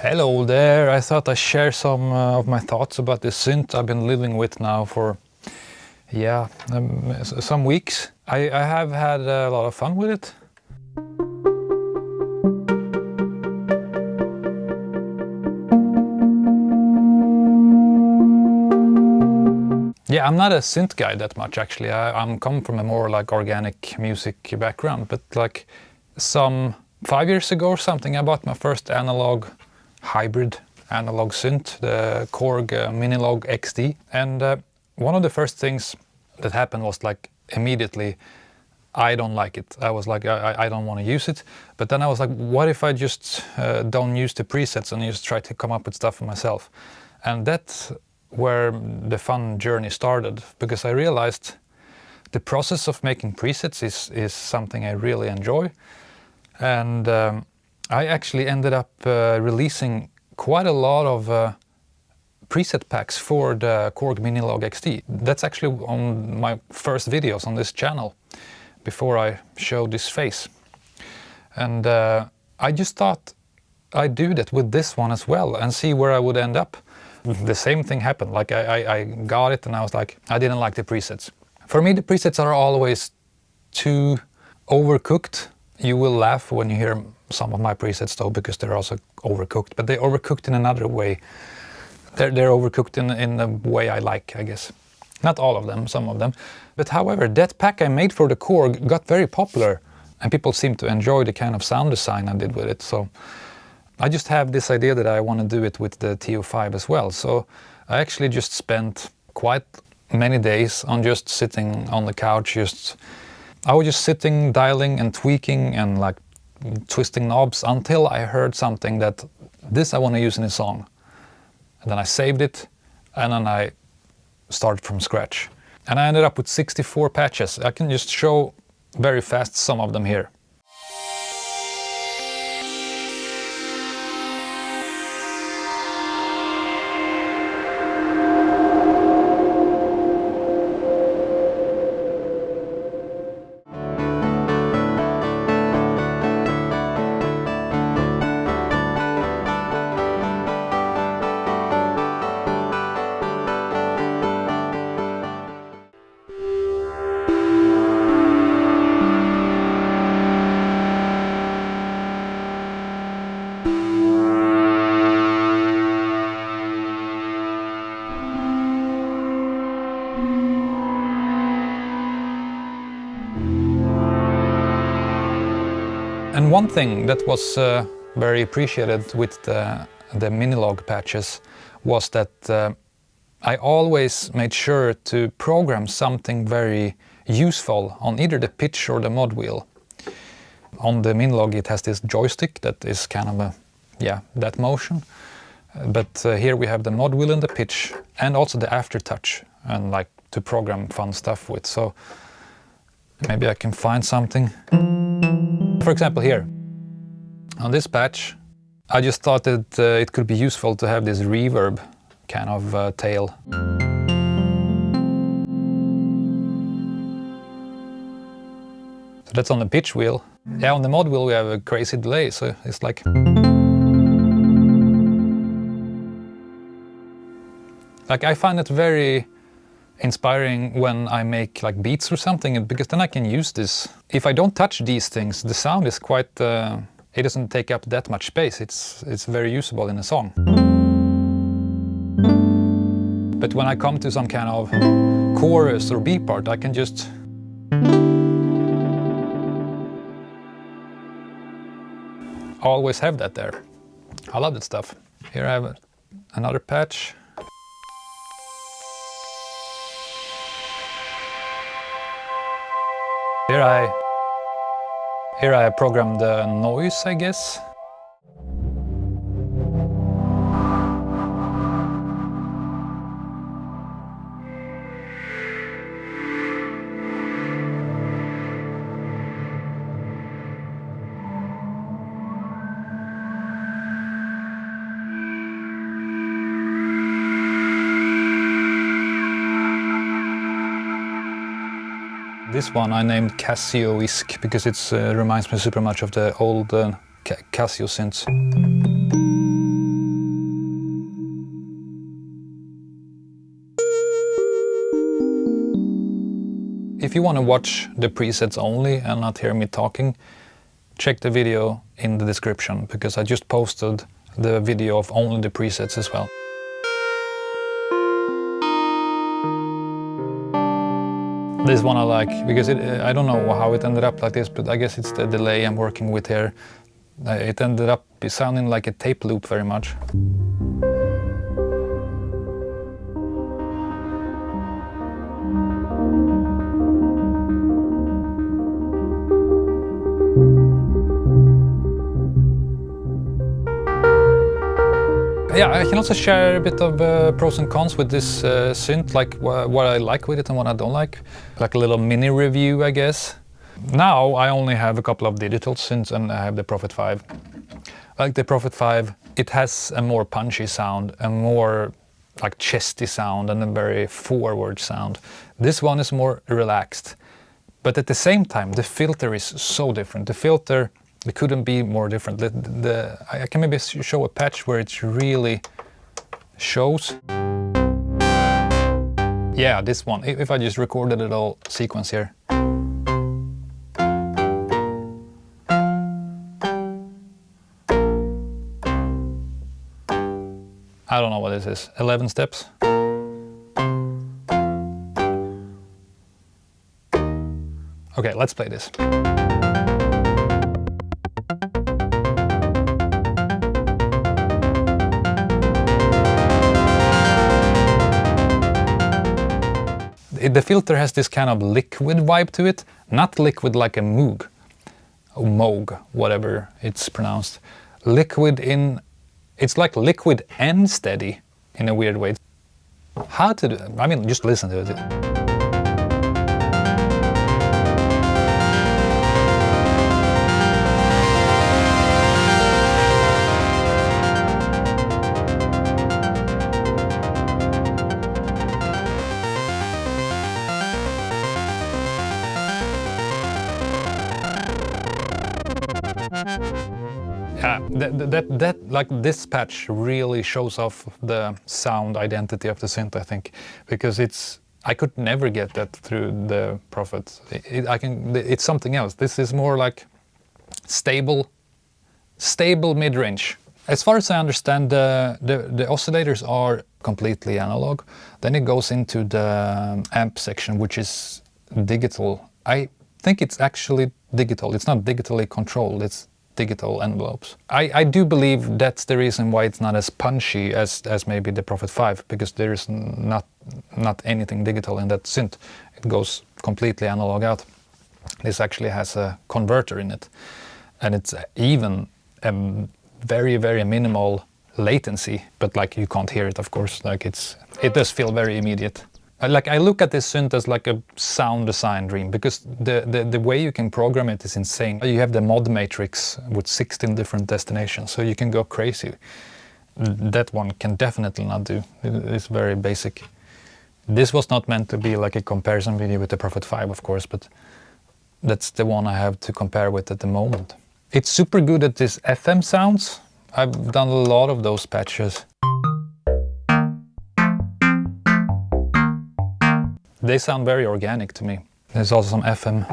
Hello there, I thought I'd share some of my thoughts about this synth I've been living with now for, some weeks. I have had a lot of fun with it. Yeah, I'm not a synth guy that much actually. I'm come from a more like organic music background, but like some 5 years ago or something, I bought my first analog hybrid analog synth, the Korg Minilog XD. And one of the first things that happened was like immediately, I don't like it. I was like, I don't want to use it. But then I was like, what if I just don't use the presets and just try to come up with stuff for myself? And that's where the fun journey started, because I realized the process of making presets is something I really enjoy. And I actually ended up releasing quite a lot of preset packs for the Korg Minilog XD. That's actually on my first videos on this channel, before I showed this face. And I just thought I'd do that with this one as well and see where I would end up. The same thing happened, like I got it and I was like, I didn't like the presets. For me, the presets are always too overcooked. You will laugh when you hear some of my presets though, because they're also overcooked, but they're overcooked in another way. They're overcooked in the way I like, I guess. Not all of them, some of them. But however, that pack I made for the Korg got very popular and people seem to enjoy the kind of sound design I did with it. So I just have this idea that I want to do it with the TEO-5 as well. So I actually just spent quite many days on just sitting on the couch. I was just sitting, dialing and tweaking and like twisting knobs until I heard something that this I want to use in a song. And then I saved it and then I started from scratch. And I ended up with 64 patches. I can just show very fast some of them here. And one thing that was very appreciated with the Minilog patches was that I always made sure to program something very useful on either the pitch or the mod wheel. On the Minilog it has this joystick that is kind of that motion. But here we have the mod wheel and the pitch and also the aftertouch and like to program fun stuff with. So maybe I can find something. For example, here, on this patch, I just thought that it could be useful to have this reverb kind of tail. So that's on the pitch wheel. Yeah, on the mod wheel we have a crazy delay, so it's like... Like I find it very inspiring when I make like beats or something, because then I can use this. If I don't touch these things, the sound is quite, it doesn't take up that much space. It's very usable in a song. But when I come to some kind of chorus or B part, I can just always have that there. I love that stuff. Here I have another patch. Here I programmed the noise, I guess. This one I named Casio-isk because it reminds me super much of the old Casio synths. if you want to watch the presets only and not hear me talking, check the video in the description, because I just posted the video of only the presets as well. This one I like, because I don't know how it ended up like this, but I guess it's the delay I'm working with here. It ended up sounding like a tape loop very much. Yeah, I can also share a bit of pros and cons with this synth, like what I like with it and what I don't like. Like a little mini review, I guess. Now I only have a couple of digital synths and I have the Prophet 5. Like the Prophet 5, it has a more punchy sound, a more like chesty sound and a very forward sound. This one is more relaxed. But at the same time, the filter is so different. The filter, it couldn't be more different. I can maybe show a patch where it really shows. Yeah, this one. If I just recorded it all sequence here. I don't know what this is. 11 steps. Okay, let's play this. The filter has this kind of liquid vibe to it, not liquid like a Moog, or Moog, whatever it's pronounced. Liquid in, it's like liquid and steady in a weird way. How to do it? I mean, just listen to it. Yeah, that like this patch really shows off the sound identity of the synth, I think, because I could never get that through the Prophet. It's something else. This is more like stable mid-range. As far as I understand, the oscillators are completely analog. Then it goes into the amp section, which is digital. I think it's actually digital. It's not digitally controlled. It's digital envelopes. I do believe that's the reason why it's not as punchy as maybe the Prophet 5, because there is not anything digital in that synth. It goes completely analog out. This actually has a converter in it, and it's even very, very minimal latency, but like you can't hear it, of course. Like it does feel very immediate. Like I look at this synth as like a sound design dream, because the way you can program it is insane. You have the mod matrix with 16 different destinations, so you can go crazy. That one can definitely not do. It's very basic. This was not meant to be like a comparison video with the Prophet 5, of course, but that's the one I have to compare with at the moment. It's super good at this FM sounds. I've done a lot of those patches. They sound very organic to me. There's also some FM.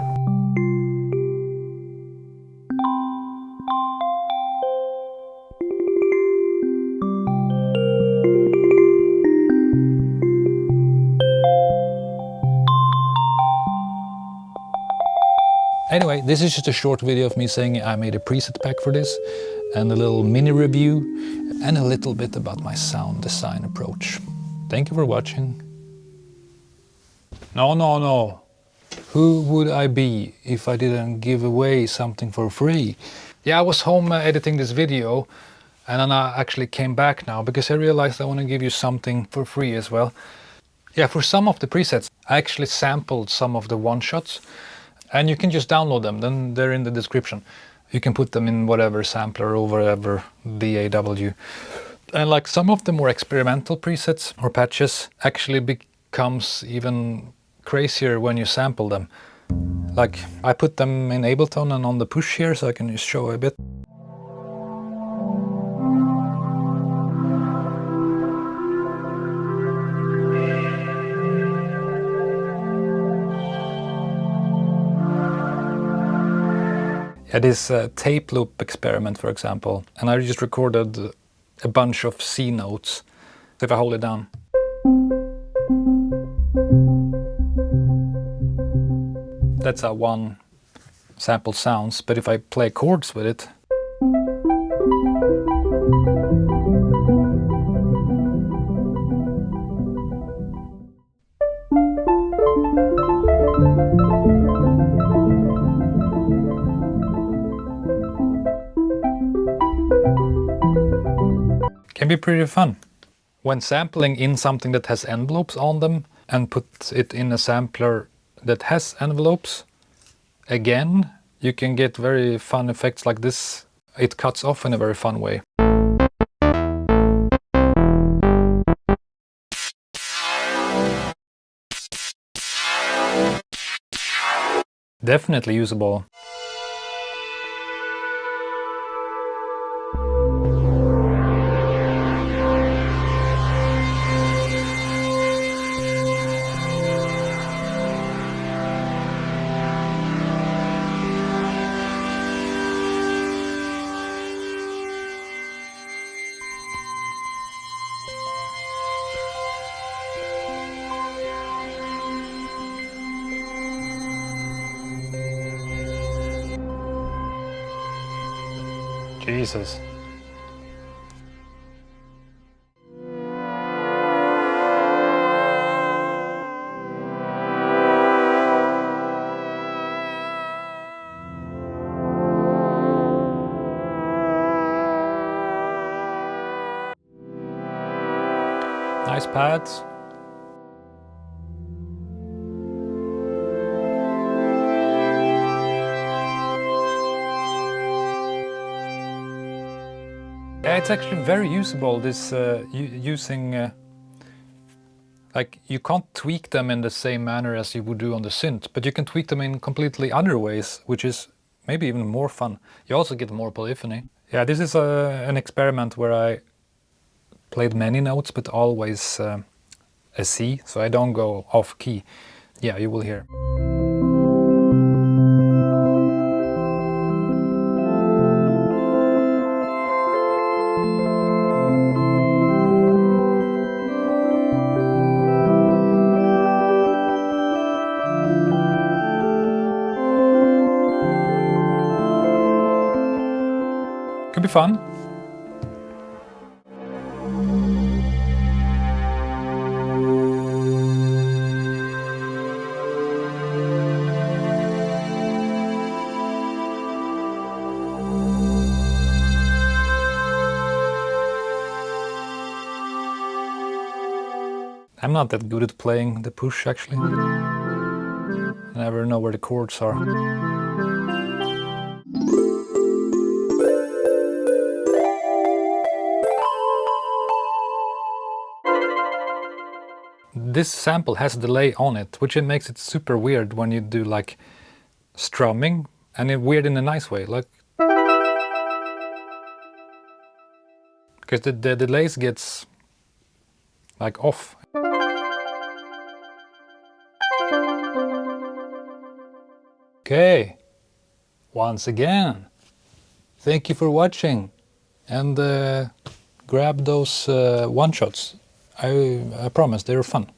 Anyway, this is just a short video of me saying I made a preset pack for this, and a little mini review, and a little bit about my sound design approach. Thank you for watching. No. Who would I be if I didn't give away something for free? Yeah, I was home editing this video, and then I actually came back now because I realized I want to give you something for free as well. Yeah, for some of the presets, I actually sampled some of the one-shots, and you can just download them, then they're in the description. You can put them in whatever sampler or whatever DAW. And like some of the more experimental presets or patches actually becomes even crazier when you sample them. Like I put them in Ableton and on the push here, so I can just show a bit. this tape loop experiment, for example, and I just recorded a bunch of C notes. So if I hold it down, that's how one sample sounds, but if I play chords with it, can be pretty fun. When sampling in something that has envelopes on them and put it in a sampler that has envelopes, again, you can get very fun effects like this. It cuts off in a very fun way. Definitely usable. Jesus. Nice pads. Yeah, it's actually very usable, this using like, you can't tweak them in the same manner as you would do on the synth, but you can tweak them in completely other ways, which is maybe even more fun. You also get more polyphony. Yeah, this is an experiment where I played many notes, but always a C, so I don't go off key. Yeah, you will hear. Could be fun. I'm not that good at playing the push, actually. I never know where the chords are. This sample has a delay on it, which makes it super weird when you do like strumming, and it's weird in a nice way, like, because the delays gets like off. Okay, once again, thank you for watching, and grab those one-shots. I promise they're fun.